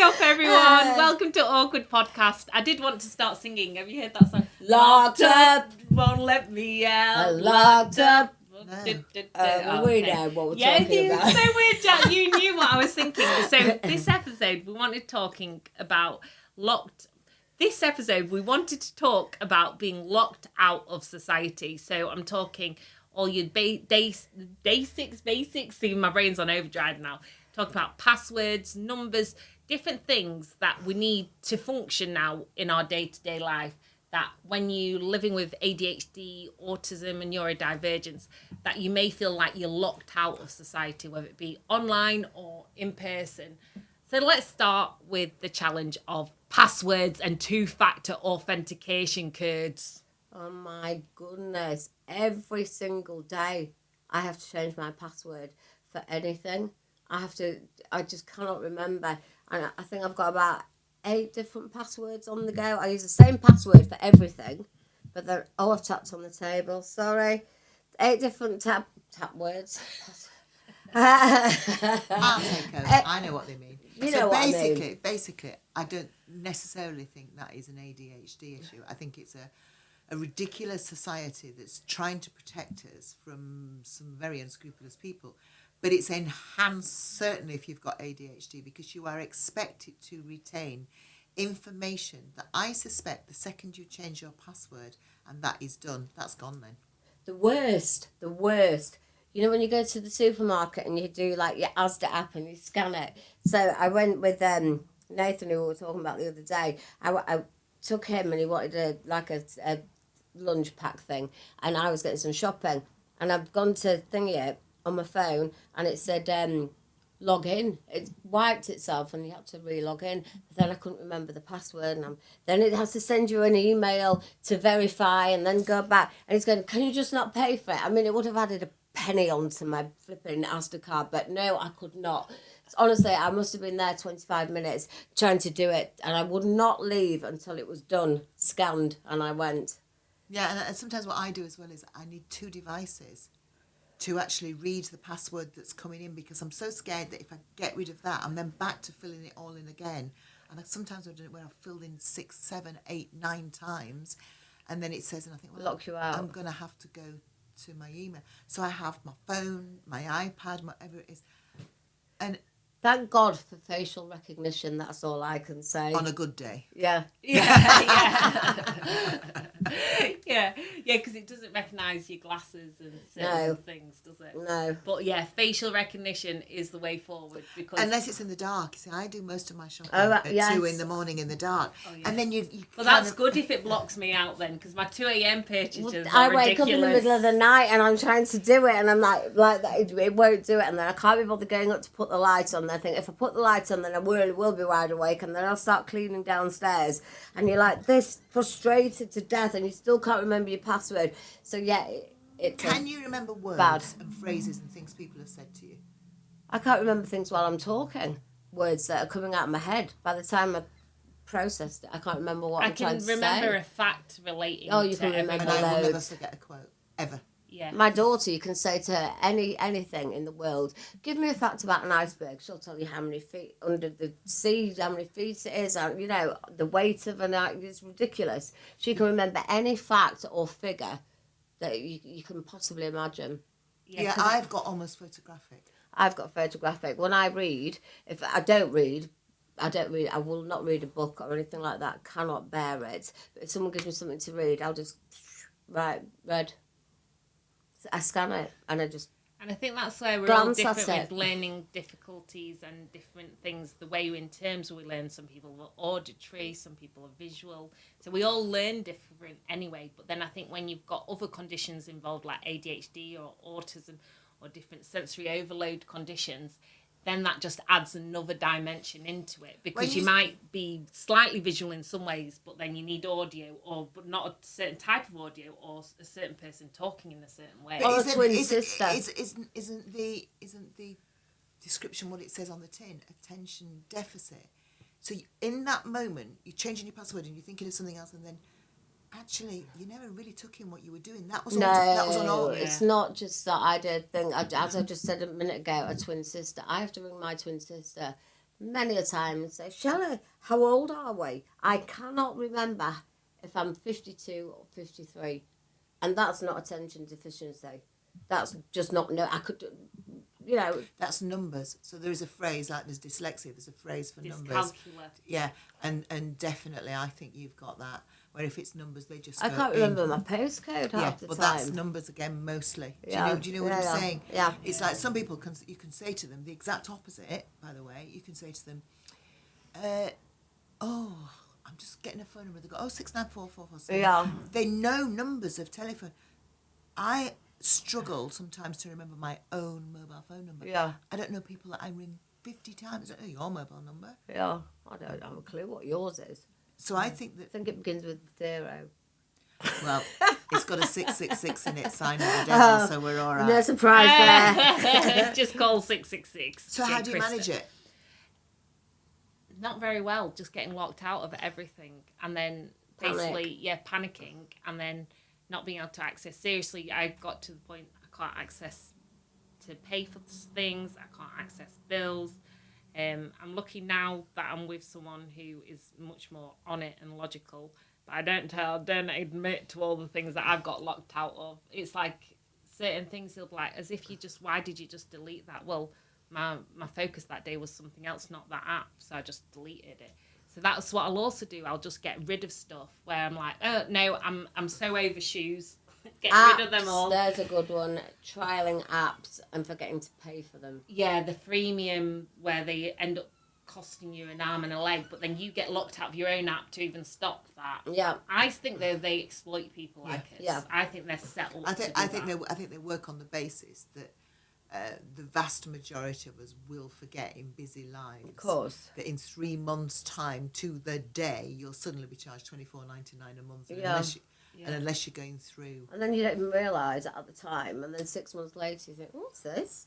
up, everyone. Welcome to Awkward Podcast. I did want to start singing. Have you heard that song? Locked up. Won't let me out. Locked up. No. We know what we're talking about. So weird, Jack. You knew what I was thinking. So this episode, we wanted talking about This episode, we wanted to talk about being locked out of society. So I'm talking all your basics. See, my brain's on overdrive now. Talk about passwords, numbers, different things that we need to function now in our day-to-day life. That when you're living with ADHD, autism, and neurodivergence, that you may feel like you're locked out of society, whether it be online or in person. So let's start with the challenge of passwords and two-factor authentication codes. Oh my goodness. Every single day I have to change my password for anything. I just cannot remember. And I think I've got about 8 different passwords on the go. I use the same password for everything. But then, I've tapped on the table. Sorry. 8 different tap words. I'll take over. I know what they mean. You know what I mean. Basically, I don't necessarily think that is an ADHD issue. I think it's a ridiculous society that's trying to protect us from some very unscrupulous people. But it's enhanced, certainly, if you've got ADHD, because you are expected to retain information that I suspect the second you change your password and that is done, that's gone then. The worst. You know when you go to the supermarket and you do like your Asda app and you scan it. So I went with Nathan, who we were talking about the other day. I took him and he wanted a lunch pack thing, and I was getting some shopping, and I've gone to thingy it on my phone and it said log in. It wiped itself and you had to re-log in. But then I couldn't remember the password, and then it has to send you an email to verify and then go back, and it's going, can you just not pay for it? I mean, it would have added a penny onto my flipping Asda card, but no, I could not. Honestly, I must have been there 25 minutes trying to do it, and I would not leave until it was done, scanned, and I went. Yeah, and sometimes what I do as well is I need 2 devices to actually read the password that's coming in, because I'm so scared that if I get rid of that, I'm then back to filling it all in again. And sometimes I've done it where I've filled in 6, 7, 8, 9 times, and then it says, and I think, well, lock you out. I'm going to have to go to my email. So I have my phone, my iPad, whatever it is. And thank God for facial recognition, that's all I can say. On a good day. Yeah. Yeah, because it doesn't recognise your glasses and certain things, does it? No. But yeah, facial recognition is the way forward, because unless it's in the dark. You see, I do most of my shopping at 2 in the morning in the dark. Oh, yeah. And then you well, that's good if it blocks me out then, because my 2 a.m. purchases are I wake up in the middle of the night and I'm trying to do it, and I'm like that, it won't do it, and then I can't be bothered going up to put the light on. I think if I put the light on, then I will be wide awake, and then I'll start cleaning downstairs, and you're like this, frustrated to death, and you still can't remember your password. So yeah, can you remember words and phrases and things people have said to you? I can't remember things while I'm talking. Words that are coming out of my head. By the time I processed it, I can't remember what I'm trying to say. I can remember a fact relating. Oh, you can remember and I will loads. never forget a quote ever. Yeah. My daughter, you can say to her anything in the world. Give me a fact about an iceberg. She'll tell you how many feet under the sea, how many feet it is, and, the weight of an iceberg. It's ridiculous. She can remember any fact or figure that you can possibly imagine. Yeah, I've got almost photographic. I've got photographic. When I read, if I don't read, I will not read a book or anything like that. I cannot bear it. But if someone gives me something to read, I'll just read. I scan it and I just. And I think that's where we're all different with learning difficulties and different things. The way in terms we learn, some people are auditory, some people are visual. So we all learn different anyway. But then I think when you've got other conditions involved like ADHD or autism or different sensory overload conditions, then that just adds another dimension into it, because you might be slightly visual in some ways, but then you need audio, but not a certain type of audio, or a certain person talking in a certain way. Or a twin sister. Isn't the description what it says on the tin? Attention deficit. So in that moment, you're changing your password and you're thinking of something else, and then actually, you never really took in what you were doing. That was on all. It's not just that I did thing. As I just said a minute ago, a twin sister. I have to ring my twin sister many a time and say, Shelley, how old are we? I cannot remember if I'm 52 or 53. And that's not attention deficiency. That's just not, no, I could, you know. That's numbers. So there is a phrase, like there's dyslexia, there's a phrase for numbers. Dyscalculia. Yeah, and definitely I think you've got that. Where if it's numbers, they just I go can't in. remember my postcode Yeah, half the but time. that's numbers again mostly. Yeah. Do you know what I'm saying? Yeah. It's like some people you can say to them the exact opposite. By the way, you can say to them, "Oh, I'm just getting a phone number." They go, "Oh, 69444." Yeah. They know numbers of telephone. I struggle sometimes to remember my own mobile phone number. Yeah. I don't know people that I ring 50 times. I don't know your mobile number. Yeah. I don't have a clue what yours is. So I think I that, think it begins with 0. well, it's got a 666 in it, sign of the devil, so we're all right. No surprise there. Just call 666. So how do you manage it? Not very well. Just getting locked out of everything, and then basically, panicking, and then not being able to access. Seriously, I got to the point I can't access to pay for things. I can't access bills. I'm lucky now that I'm with someone who is much more on it and logical. But I don't admit to all the things that I've got locked out of. It's like certain things he'll be like, as if why did you just delete that? Well, my focus that day was something else, not that app, so I just deleted it. So that's what I'll also do. I'll just get rid of stuff where I'm like, oh no, I'm so over shoes. Get rid of them all. There's a good one. Trialing apps and forgetting to pay for them. Yeah, the freemium where they end up costing you an arm and a leg, but then you get locked out of your own app to even stop that. Yeah. I think they exploit people like us. Yeah. I think they're settled. I think they work on the basis that the vast majority of us will forget in busy lives. Of course. That in 3 months' time to the day, you'll suddenly be charged $24.99 a month, unless you're going through. And then you don't even realise it at the time, and then 6 months later you think, what's this?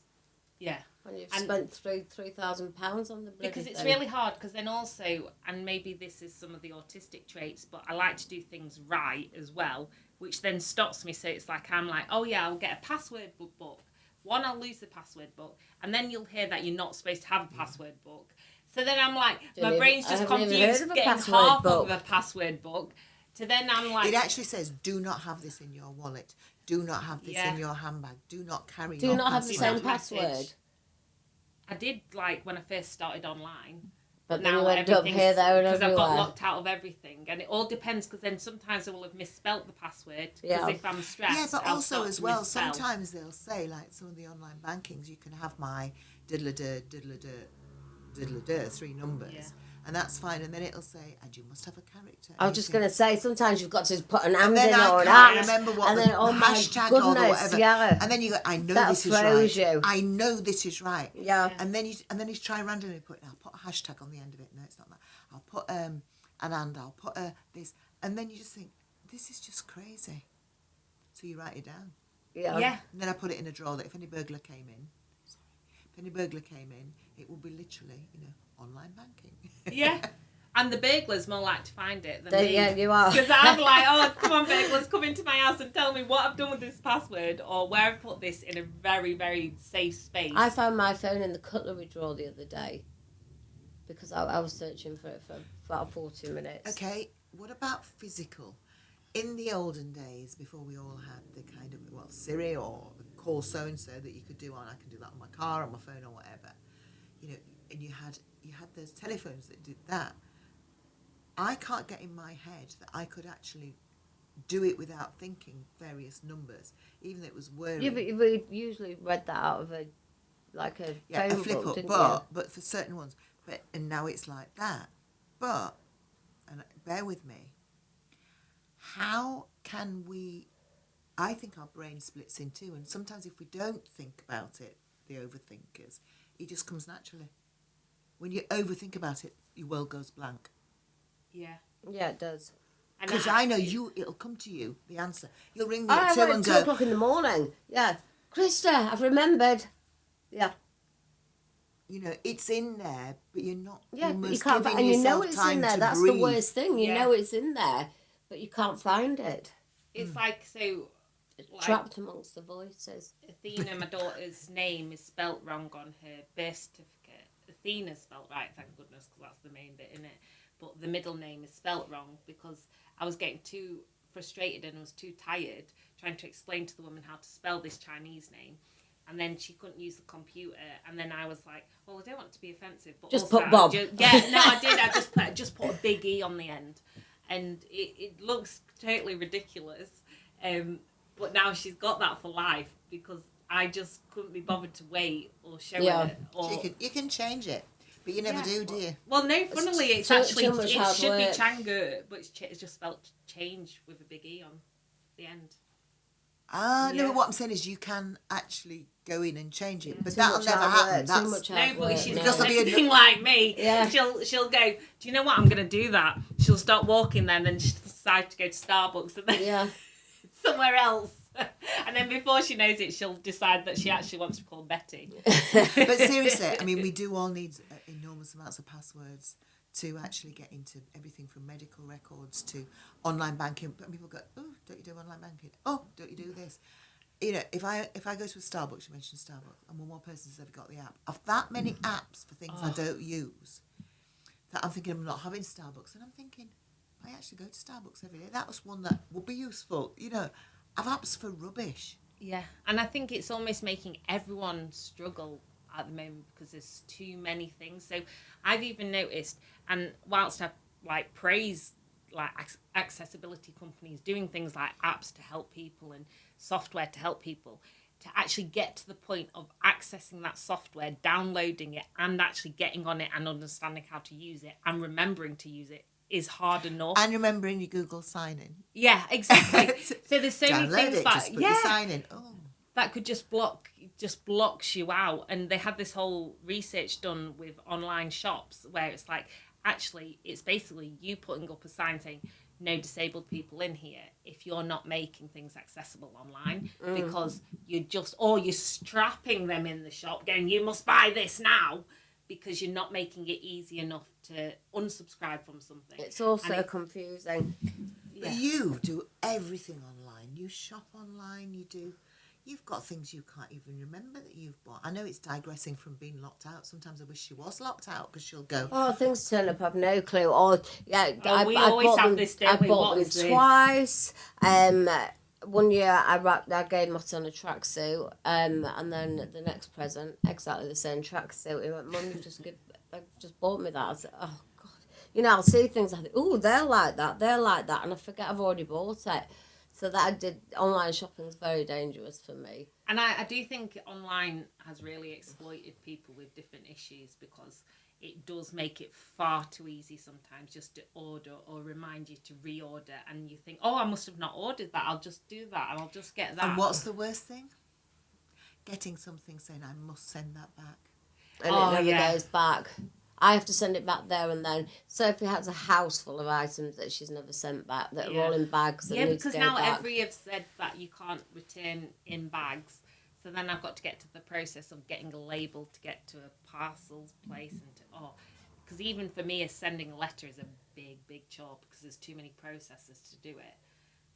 Yeah. And you've spent £3,000 on the bloody Because it's thing. really hard, because then also, and maybe this is some of the autistic traits, but I like to do things right as well, which then stops me. So it's like, I'm like, oh yeah, I'll get a password book. One, I'll lose the password book, and then you'll hear that you're not supposed to have a password book. So then I'm like, my brain's just confused getting half of a password book. So then I'm like... It actually says, do not have this in your wallet. Do not have this in your handbag. Do not carry Do your not have the same message. password. I did, like, when I first started online. But then you went up here, there and because everywhere. I've got locked out of everything. And it all depends, because then sometimes I will have misspelt the password. Because if I'm stressed, yeah, but I'll also start as to well, misspell. sometimes they'll say, like some of the online bankings, you can have my diddle-a-dir, diddle-a-dir, diddle-a-dir, 3 numbers. Yeah. And that's fine. And then it'll say, and you must have a character. I was just going to say, sometimes you've got to put an and then in I or an can't at. remember what and the then, oh my hashtag goodness, or the whatever. yeah. And then you go, I know That this is throws right. you. I know this is right. Yeah. And then he's trying randomly put, I'll put a hashtag on the end of it. No, it's not that. I'll put an and, I'll put this. And then you just think, this is just crazy. So you write it down. Yeah. And then I put it in a drawer that if any burglar came in, it will be literally, online banking. Yeah. And the burglars more like to find it than me. Yeah, you are. Because I'm like, oh, come on, burglars, come into my house and tell me what I've done with this password or where I've put this in a very, very safe space. I found my phone in the cutlery drawer the other day because I was searching for it for about 40 minutes. Okay, what about physical? In the olden days, before we all had the kind of, Siri or call so-and-so that you could do on, I can do that on my car, on my phone or whatever, and you had those telephones that did that. I can't get in my head that I could actually do it without thinking various numbers, even though it was worrying. Yeah, but we usually read that out of a phone flip book, up, didn't but for certain ones. And now it's like that. But, and bear with me, how can we, I think our brain splits in two, and sometimes if we don't think about it, the overthinkers, it just comes naturally. When you overthink about it, your world goes blank. Yeah. Yeah, it does. Because I know it'll come to you, the answer. You'll ring me I at 2 went and 2 go, o'clock in the morning. Yeah. Krista, I've remembered. Yeah. It's in there, but you're not. Yeah, you but you must can't give and you know yourself it's time in there. to That's breathe. the worst thing. You Yeah. know it's in there, but you can't find it. It's like, so... Like, Trapped amongst the voices. Athena, my daughter's name is spelt wrong on her birth certificate. Athena's spelt right, thank goodness, because that's the main bit in it. But the middle name is spelt wrong because I was getting too frustrated and I was too tired trying to explain to the woman how to spell this Chinese name. And then she couldn't use the computer, and then I was like, "Well, I don't want to be offensive, but just also, put Bob." I did. I just put a big E on the end, and it looks totally ridiculous. But now she's got that for life because I just couldn't be bothered to wait or show it. Or So you can change it, but you never do you? Well, no. Funnily, it's too actually much it hard should work. be Chang'e, but it's just spelled change with a big E on the end. No, but what I'm saying is you can actually go in and change it, but Too that'll much never hard happen. work, That's too much No, hard but work, she's no. Because there'll be a- anything like me. Yeah. She'll go, do you know what, I'm going to do that. She'll start walking then and she'll decide to go to Starbucks and then Yeah. somewhere else. And then before she knows it, she'll decide that she actually wants to call Betty. But seriously, I mean, we do all need enormous amounts of passwords to actually get into everything from medical records to online banking. But people go, oh, don't you do online banking? Oh, don't you do this? You know, if I go to a Starbucks, you mentioned Starbucks, and one more person's ever got the app. Of that many apps for things I don't use, that I'm thinking I'm not having Starbucks, and I'm thinking, I actually go to Starbucks every day. That was one that would be useful. You know, I've apps for rubbish. Yeah, and I think it's almost making everyone struggle at the moment because there's too many things. So I've even noticed, and whilst I praise accessibility companies doing things like apps to help people and software to help people, to actually get to the point of accessing that software, downloading it, and actually getting on it and understanding how to use it and remembering to use it is hard enough. And remembering your Google sign in. Yeah, exactly. So there's so many Download things it, that just put your sign in. Oh. that could just blocks you out. And they had this whole research done with online shops where it's like, actually, it's basically you putting up a sign saying no disabled people in here if you're not making things accessible online because you're strapping them in the shop going, you must buy this now, because you're not making it easy enough to unsubscribe from something. It's also confusing. But you do everything online. You shop online. You've got things you can't even remember that you've bought. I know it's digressing from being locked out. Sometimes I wish she was locked out because she'll go, Oh, things turn up. I've no clue. Or we always have this, don't we? I bought What them is this? twice. One year I gave Mott on a tracksuit, and then the next present, exactly the same tracksuit. He went, Mum, you just bought me that. I said, oh God. You know, I'll see things. I think, oh, they're like that, and I forget I've already bought it. So online shopping is very dangerous for me. And I do think online has really exploited people with different issues because it does make it far too easy sometimes just to order or remind you to reorder, and you think, oh, I must have not ordered that, I'll just do that and I'll just get that. and what's the worst thing? Getting something saying, I must send that back. And it never goes back. I have to send it back there and then. Sophie has a house full of items that she's never sent back that are all in bags that need to because go now back. every have said that you can't return in bags. So then I've got to get to the process of getting a label to get to a parcels place because even for me, sending a letter is a big chore because there's too many processes to do it.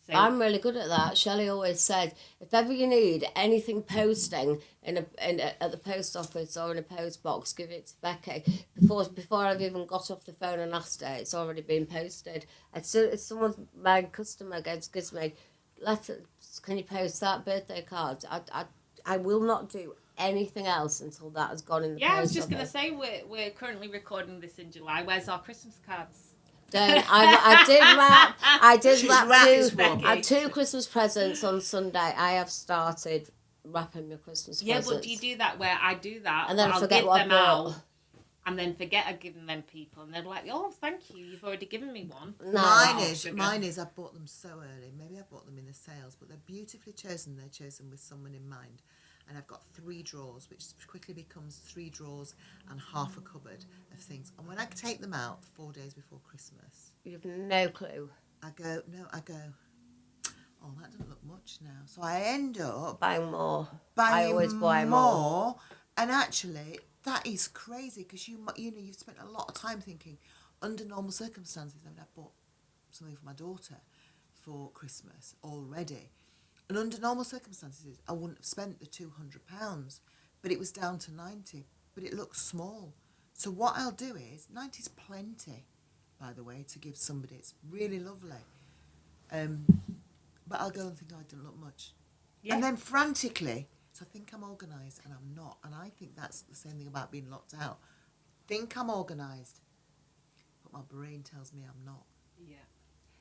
So I'm really good at that. Shelley always said, if ever you need anything posting at the post office or in a post box, give it to Becky. Before I've even got off the phone and asked her, it's already been posted. As soon as my customer gives me, can you post that birthday card? I will not do anything else until that has gone in the post office. I was just going to say, we're currently recording this in July. Where's our Christmas cards? I did wrap 2 Christmas presents on Sunday. I have started wrapping my Christmas presents. Yeah, but do you do that where I do that and then I'll forget give what them I bought? out and then forget I've given them people and they're like, oh, thank you, you've already given me one. No. Mine is I bought them so early. Maybe I bought them in the sales, but they're beautifully chosen. They're chosen with someone in mind. And I've got 3 drawers, which quickly becomes 3 drawers and half a cupboard of things. And when I take them out 4 days before Christmas, You've no clue. I go, oh, that doesn't look much now. So I end up Buying more. buying I always buy more. And actually, that is crazy because you've spent a lot of time thinking, under normal circumstances, I mean, I bought something for my daughter for Christmas already. And under normal circumstances, I wouldn't have spent the £200, but it was down to 90. But it looks small. So what I'll do is, 90's plenty, by the way, to give somebody. It's really lovely. But I'll go and think, oh, I didn't look much. Yeah. And then frantically, so I think I'm organised and I'm not. And I think that's the same thing about being locked out. Think I'm organised, but my brain tells me I'm not. Yeah.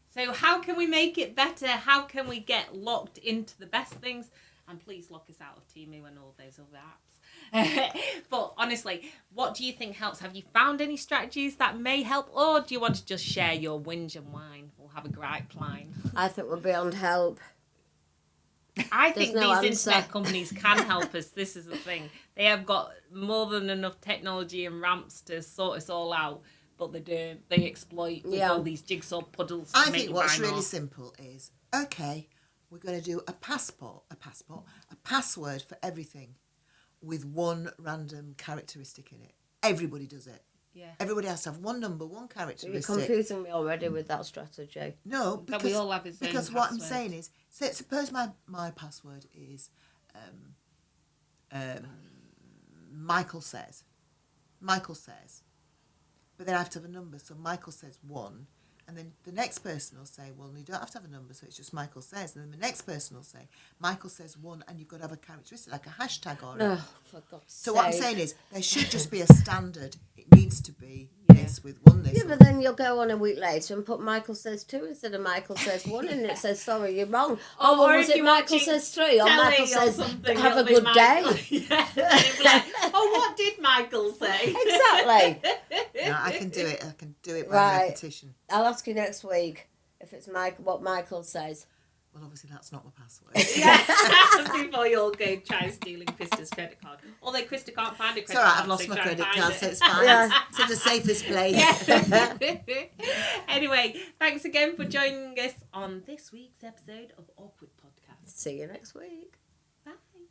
So how can we make it better? How can we get locked into the best things? And please lock us out of Temu and all those other apps. But honestly, what do you think helps? Have you found any strategies that may help? Or do you want to just share your whinge and whine? We'll have a gripe line. I think we're beyond help. I think these internet companies can help us. This is the thing. They have got more than enough technology and ramps to sort us all out. But they don't. They exploit with all these jigsaw puddles. I think what's really simple is, okay, we're going to do a password for everything with one random characteristic in it. Everybody does it. Yeah. Everybody has to have one number, one characteristic. You're confusing me already with that strategy. No, because we all have his own because what I'm saying is, suppose my password is Michael says, but then I have to have a number. So Michael says 1, and then the next person will say, well, you don't have to have a number, so it's just Michael says. And then the next person will say, Michael says 1, and you've got to have a characteristic, like a hashtag on it. Oh, for God's So sake. what I'm saying is, there should just be a standard. It needs to be this with 1 this. Yeah, but then you'll go on a week later and put Michael says 2 instead of Michael says 1, and it says, sorry, you're wrong. Oh, well, was it Michael says 3? Or Michael says, have a good day. Yeah. Like, oh, what did Michael say? Exactly. No, I can do it. I can do it by repetition. I'll ask you next week if it's what Michael says. Well, obviously that's not my password. Yeah. Before you all go try stealing Krista's credit card. Although Krista can't find a credit card. It's all right, I've lost my credit card, so it's fine. Yeah. It's in the safest place. Yeah. Anyway, thanks again for joining us on this week's episode of Awkward Podcast. See you next week.